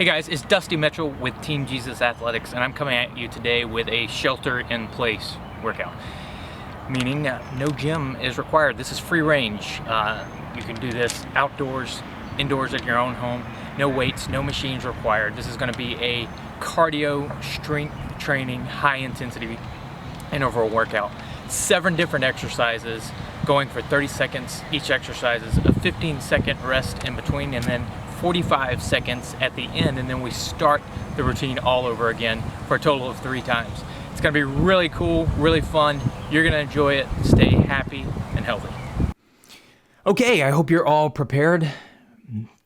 Hey guys, it's Dusty Mitchell with Team Jesus Athletics, and I'm coming at you today with a shelter-in-place workout. Meaning no gym is required. This is free range. You can do this outdoors, indoors at your own home. No weights, no machines required. This is going to be a cardio, strength training, high-intensity interval workout. 7 different exercises going for 30 seconds. Each exercise is a 15-second rest in between, and then 45 seconds at the end, and then we start the routine all over again for a total of 3 times. It's going to be really cool, really fun. You're going to enjoy it. Stay happy and healthy. Okay, I hope you're all prepared.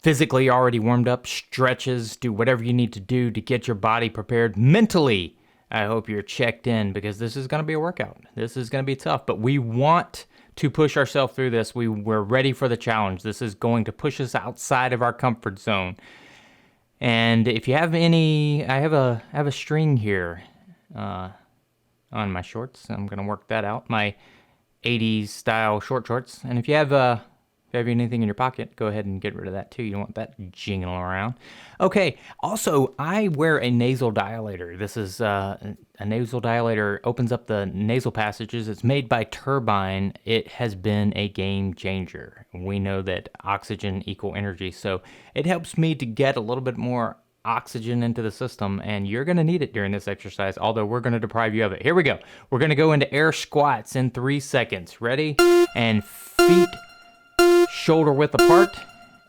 Physically already warmed up, stretches, do whatever you need to do to get your body prepared. Mentally, I hope you're checked in because this is going to be a workout. This is going to be tough, but we want to push ourselves through this. We're ready for the challenge. This is going to push us outside of our comfort zone. And if you have any, I have a string here on my shorts. I'm going to work that out. My 80s style short shorts. And if you have anything in your pocket, go ahead and get rid of that too. You don't want that jingling around. Okay, also, I wear a nasal dilator. This is a nasal dilator, opens up the nasal passages. It's made by Turbine. It has been a game changer. We know that oxygen equal energy, so it helps me to get a little bit more oxygen into the system, and you're going to need it during this exercise, although we're going to deprive you of it. Here we go. We're going to go into air squats in 3 seconds. Ready? And feet shoulder width apart,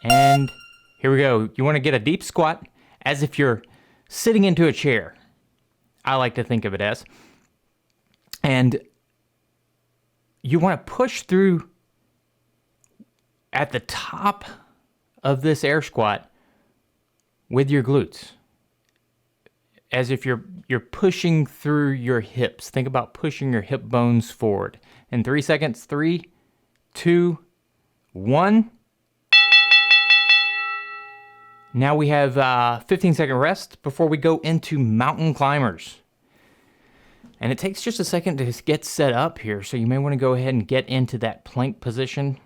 and here we go. You want to get a deep squat as if you're sitting into a chair. I like to think of it as. And you want to push through at the top of this air squat with your glutes, as if you're pushing through your hips. Think about pushing your hip bones forward. In 3 seconds, 3, 2, 1. Now we have 15-second rest before we go into mountain climbers. And it takes just a second to get set up here, so you may want to go ahead and get into that plank position.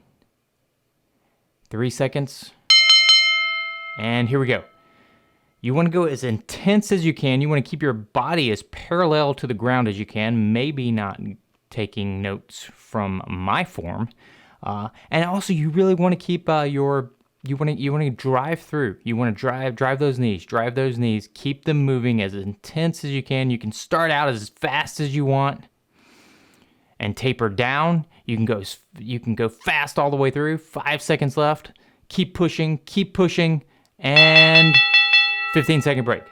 3 seconds. And here we go. You want to go as intense as you can. You want to keep your body as parallel to the ground as you can. Maybe not taking notes from my form. And also, you really want to keep you want to drive through. You want to drive those knees, keep them moving as intense as you can. You can start out as fast as you want and taper down. You can go fast all the way through. 5 seconds left. Keep pushing, and 15-second break.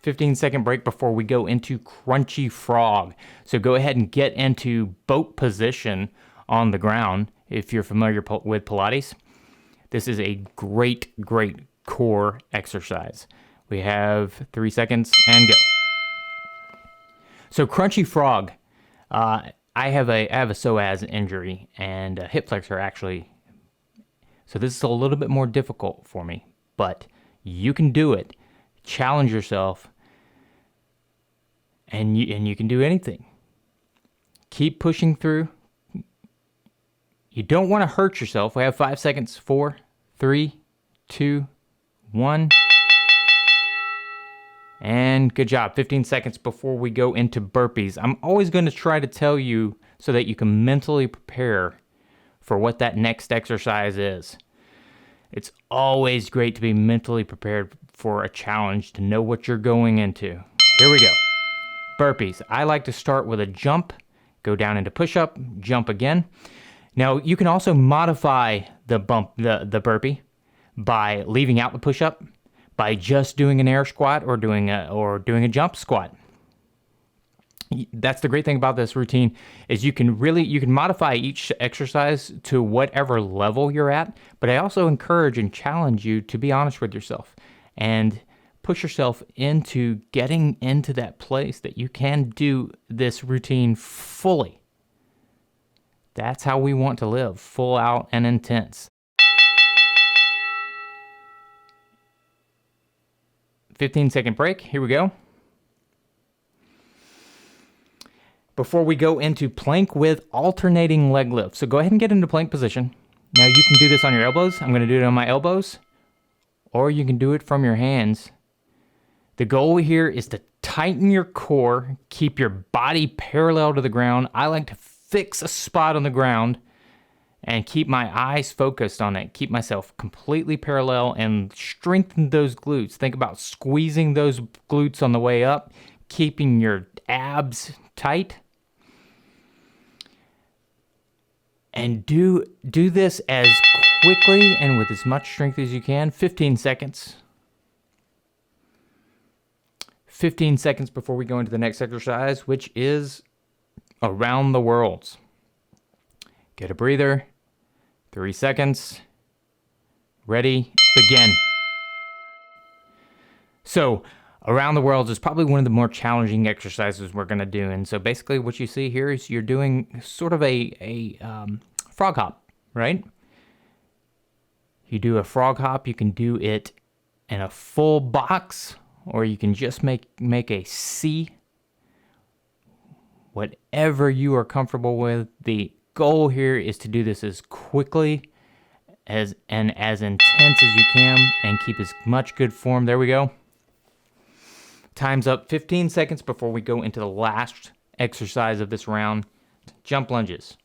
15-second break before we go into crunchy frog. So go ahead and get into boat position on the ground. If you're familiar with Pilates, this is a great core exercise. We have 3 seconds and go. So crunchy frog, I have a psoas injury and a hip flexor actually. So this is a little bit more difficult for me, but you can do it. Challenge yourself, and you can do anything. Keep pushing through. You don't want to hurt yourself. We have 5 seconds. 4, 3, 2, 1. And good job. 15 seconds before we go into burpees. I'm always going to try to tell you so that you can mentally prepare for what that next exercise is. It's always great to be mentally prepared for a challenge, to know what you're going into. Here we go. Burpees. I like to start with a jump, go down into push-up, jump again. Now, you can also modify the burpee by leaving out the push-up, by just doing an air squat or doing a jump squat. That's the great thing about this routine is you can modify each exercise to whatever level you're at, but I also encourage and challenge you to be honest with yourself and push yourself into getting into that place that you can do this routine fully. That's how we want to live, full out and intense. 15-second break. Here we go. Before we go into plank with alternating leg lift. So go ahead and get into plank position. Now you can do this on your elbows. I'm going to do it on my elbows. Or you can do it from your hands The goal here is to tighten your core, keep your body parallel to the ground. I like to fix a spot on the ground and keep my eyes focused on it. Keep myself completely parallel and strengthen those glutes. Think about squeezing those glutes on the way up, keeping your abs tight. And do this as quickly and with as much strength as you can. 15 seconds. 15 seconds before we go into the next exercise, which is around the worlds. Get a breather. 3 seconds. Ready, begin. So, around the worlds is probably one of the more challenging exercises we're going to do. And so basically what you see here is you're doing sort of a frog hop, right? You do a frog hop, you can do it in a full box, or you can just make a C. Whatever you are comfortable with. The goal here is to do this as quickly as intense as you can and keep as much good form. There we go. Time's up. 15 seconds before we go into the last exercise of this round. Jump lunges.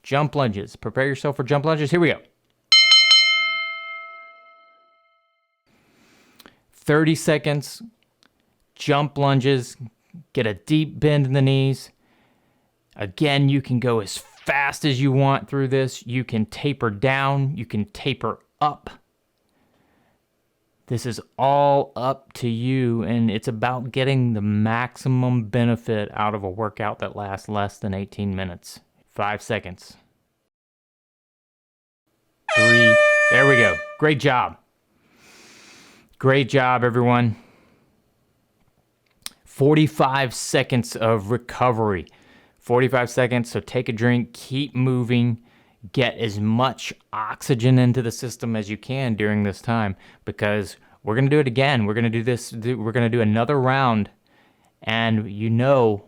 Jump lunges. Prepare yourself for jump lunges. Here we go. 30 seconds. Jump lunges. Get a deep bend in the knees. Again, you can go as fast as you want through this. You can taper down. You can taper up. This is all up to you, and it's about getting the maximum benefit out of a workout that lasts less than 18 minutes. 5 seconds. 3. There we go. Great job. Great job, everyone. 45 seconds of recovery. 45 seconds, so take a drink, keep moving, get as much oxygen into the system as you can during this time, because we're going to do it again. We're going to do this, we're going to do another round, and you know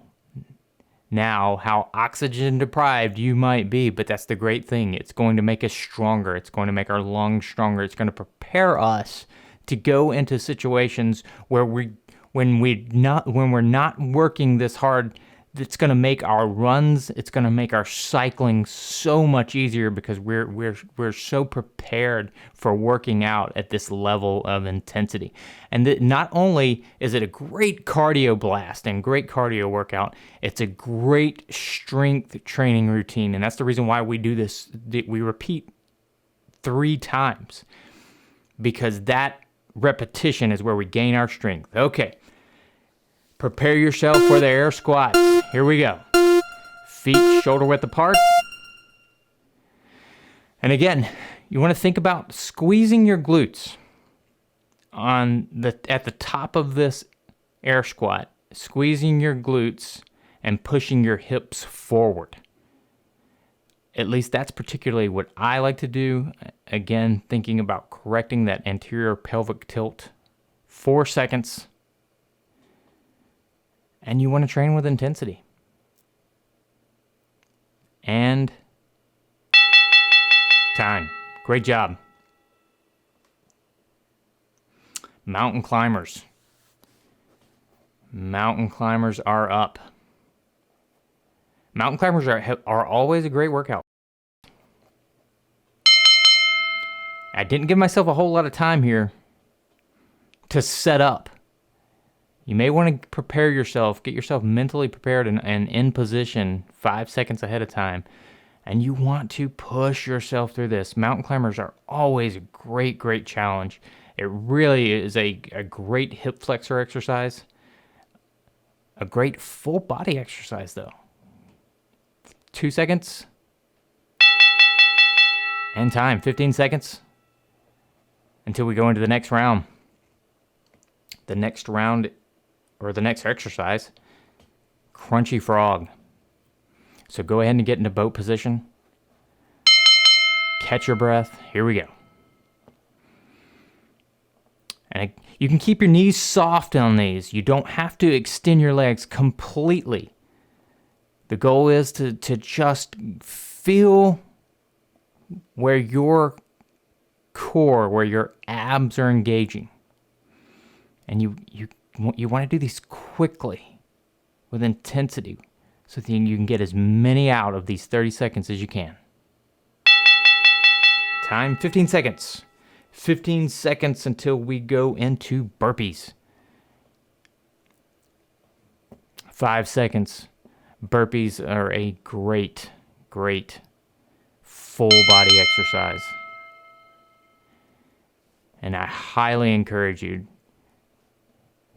now how oxygen deprived you might be, but that's the great thing. It's going to make us stronger. It's going to make our lungs stronger. It's going to prepare us to go into situations where when we're not working this hard. It's going to make our runs, it's going to make our cycling so much easier, because we're so prepared for working out at this level of intensity. And not only is it a great cardio blast and great cardio workout, it's a great strength training routine. And that's the reason why we do this. We repeat 3 times, because that repetition is where we gain our strength. Okay. Prepare yourself for the air squats. Here we go. Feet shoulder width apart. And again, you want to think about squeezing your glutes at the top of this air squat. Squeezing your glutes and pushing your hips forward. At least that's particularly what I like to do. Again, thinking about correcting that anterior pelvic tilt. 4 seconds. And you want to train with intensity. And time. Great job. Mountain climbers. Mountain climbers are up. Mountain climbers are always a great workout. I didn't give myself a whole lot of time here to set up. You may want to prepare yourself, get yourself mentally prepared and in position 5 seconds ahead of time. And you want to push yourself through this. Mountain climbers are always a great, great challenge. It really is a great hip flexor exercise. A great full body exercise though. 2 seconds. And time, 15 seconds. Until we go into the next round. The next round, or the next exercise, crunchy frog. So go ahead and get into boat position. Catch your breath. Here we go. And you can keep your knees soft on these. You don't have to extend your legs completely. The goal is to just feel where your core, where your abs are engaging. And you want to do these quickly with intensity so that you can get as many out of these 30 seconds as you can. Time, 15 seconds. 15 seconds until we go into burpees. 5 seconds. Burpees are a great full body exercise. And I highly encourage you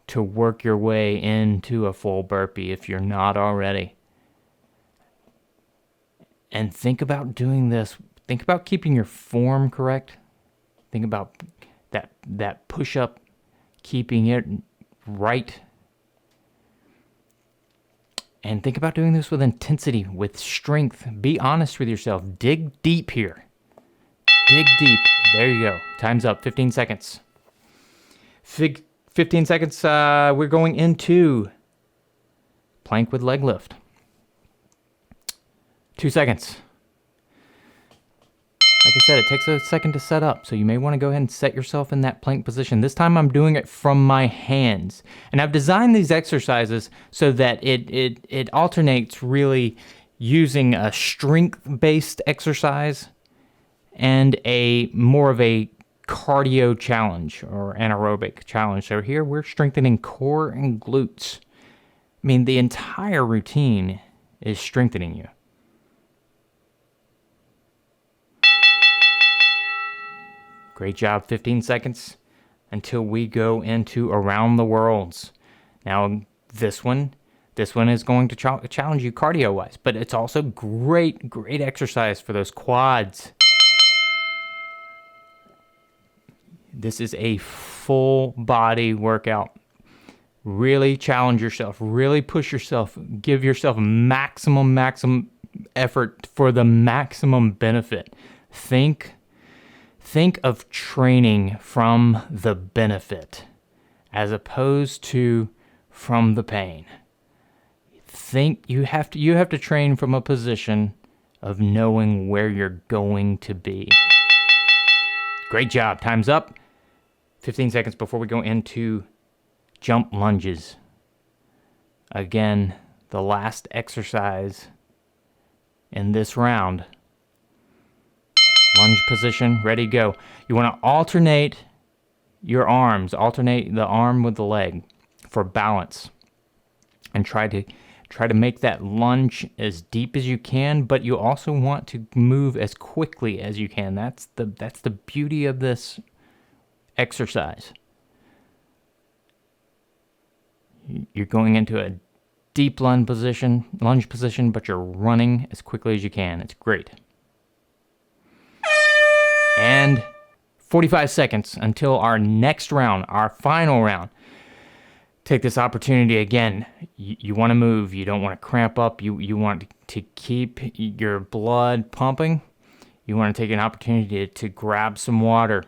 to work your way into a full burpee if you're not already. And think about doing this. Think about keeping your form correct. Think about that push-up, keeping it right. And think about doing this with intensity, with strength. Be honest with yourself. Dig deep here. Dig deep. There you go. Time's up. 15 seconds. 15 seconds. We're going into plank with leg lift. 2 seconds. Like I said, it takes a second to set up, so you may want to go ahead and set yourself in that plank position. This time I'm doing it from my hands. And I've designed these exercises so that it alternates really using a strength-based exercise and a more of a cardio challenge or anaerobic challenge. So here we're strengthening core and glutes. I mean, the entire routine is strengthening you. Great job, 15 seconds until we go into around the worlds. Now, this one is going to challenge you cardio-wise, but it's also great exercise for those quads. This is a full body workout. Really challenge yourself, really push yourself, give yourself maximum effort for the maximum benefit. Think of training from the benefit as opposed to from the pain. You have to train from a position of knowing where you're going to be. Great job. Time's up. 15 seconds before we go into jump lunges. Again, the last exercise in this round. Lunge position, ready, go. You want to alternate your arms, alternate the arm with the leg for balance. And try to make that lunge as deep as you can, but you also want to move as quickly as you can. That's the beauty of this exercise. You're going into a deep lunge position, but you're running as quickly as you can. It's great. And 45 seconds until our next round, our final round. Take this opportunity again. You want to move. You don't want to cramp up. You want to keep your blood pumping. You want to take an opportunity to grab some water,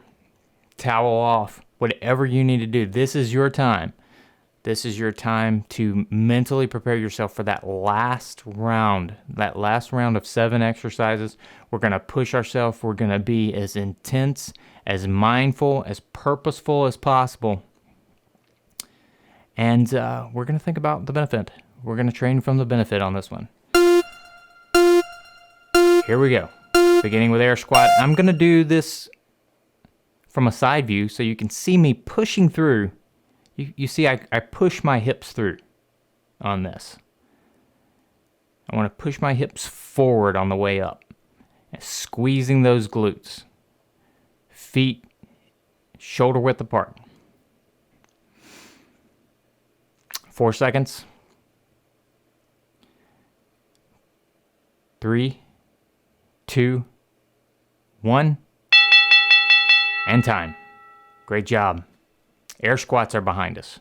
towel off, whatever you need to do. This is your time. This is your time to mentally prepare yourself for that last round of 7 exercises. We're going to push ourselves. We're going to be as intense, as mindful, as purposeful as possible. And we're going to think about the benefit. We're going to train from the benefit on this one. Here we go. Beginning with air squat. I'm going to do this from a side view so you can see me pushing through. You see, I push my hips through on this. I want to push my hips forward on the way up. Squeezing those glutes. Feet shoulder width apart. 4 seconds. 3, 2, 1. And time. Great job. Air squats are behind us.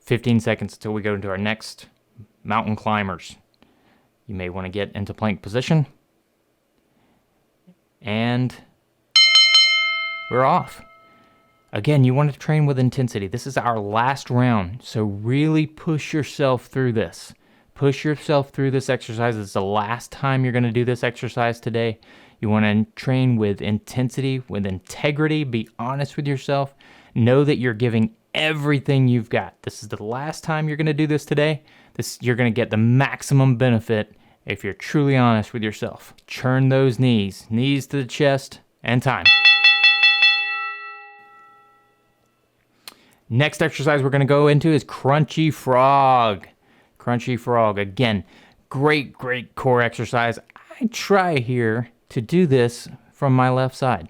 15 seconds until we go into our next mountain climbers. You may want to get into plank position. And we're off. Again, you want to train with intensity. This is our last round, so really push yourself through this. Push yourself through this exercise. It's the last time you're going to do this exercise today. You want to train with intensity, with integrity. Be honest with yourself. Know that you're giving everything you've got. This is the last time you're going to do this today. You're going to get the maximum benefit if you're truly honest with yourself. Churn those knees to the chest, and time. Next exercise we're going to go into is crunchy frog. Crunchy frog. Again, great core exercise. I try here to do this from my left side.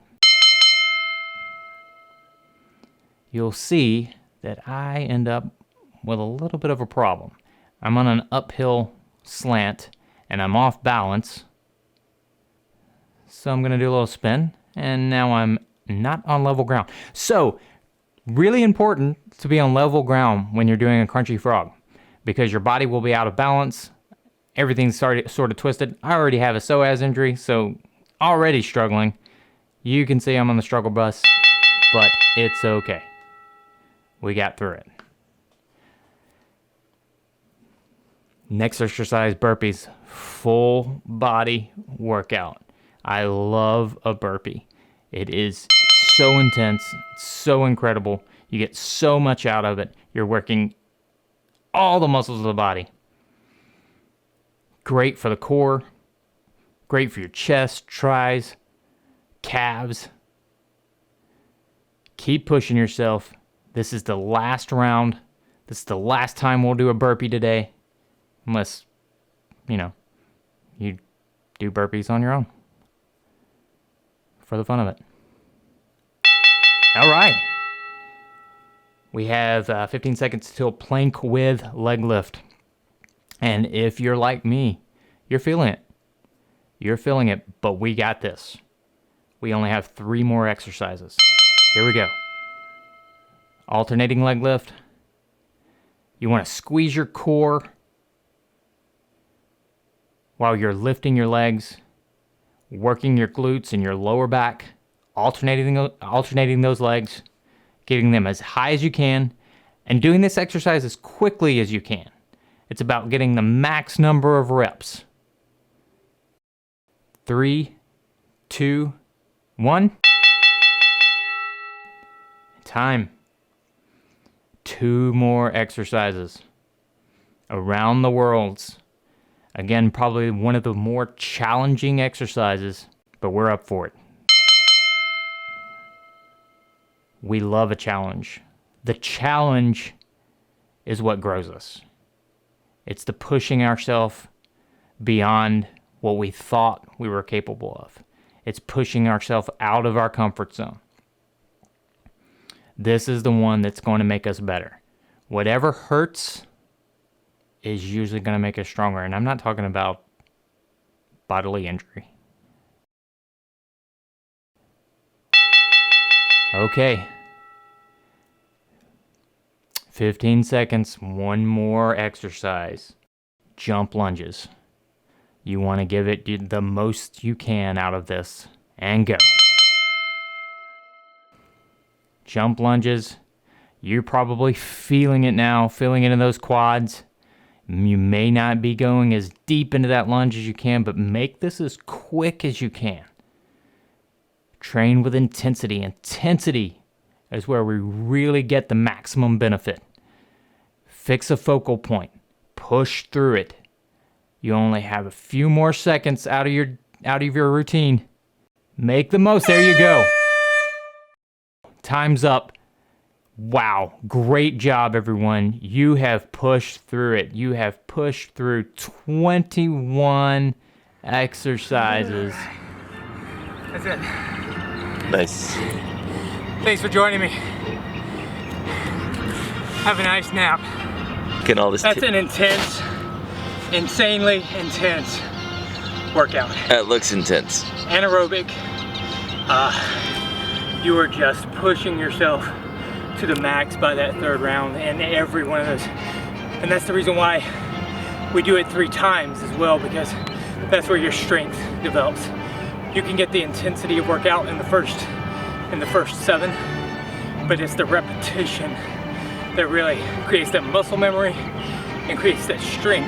You'll see that I end up with a little bit of a problem. I'm on an uphill slant and I'm off balance. So I'm going to do a little spin, and now I'm not on level ground. So really important to be on level ground when you're doing a crunchy frog, because your body will be out of balance. Everything's sort of twisted. I already have a psoas injury, so already struggling. You can see I'm on the struggle bus, but it's okay. We got through it. Next exercise, burpees. Full body workout. I love a burpee. It is so intense, so incredible. You get so much out of it. You're working all the muscles of the body. Great for the core. Great for your chest, tris, calves. Keep pushing yourself. This is the last round. This is the last time we'll do a burpee today. Unless, you do burpees on your own. For the fun of it. All right. We have 15 seconds till plank with leg lift. And if you're like me, you're feeling it. You're feeling it, but we got this. We only have 3 more exercises. Here we go. Alternating leg lift. You want to squeeze your core while you're lifting your legs, working your glutes and your lower back, alternating those legs, getting them as high as you can, and doing this exercise as quickly as you can. It's about getting the max number of reps. 3, 2, 1. Time. 2 more exercises. Around the worlds. Again, probably one of the more challenging exercises, but we're up for it. We love a challenge. The challenge is what grows us. It's the pushing ourselves beyond what we thought we were capable of. It's pushing ourselves out of our comfort zone. This is the one that's going to make us better. Whatever hurts is usually going to make us stronger. And I'm not talking about bodily injury. Okay. 15 seconds, 1 more exercise. Jump lunges. You want to give it the most you can out of this. And go. Jump lunges. You're probably feeling it now, feeling it in those quads. You may not be going as deep into that lunge as you can, but make this as quick as you can. Train with intensity. Intensity is where we really get the maximum benefit. Fix a focal point. Push through it. You only have a few more seconds out of your routine. Make the most. There you go. Time's up. Wow, great job, everyone. You have pushed through it. You have pushed through 21 exercises. That's it. Nice. Thanks for joining me. Have a nice nap. Getting all this. That's an intense, insanely intense workout. That looks intense. Anaerobic. You are just pushing yourself to the max by that 3rd round, and every one of those. And that's the reason why we do it 3 times as well, because that's where your strength develops. You can get the intensity of workout in the first 7, but it's the repetition that really creates that muscle memory and creates that strength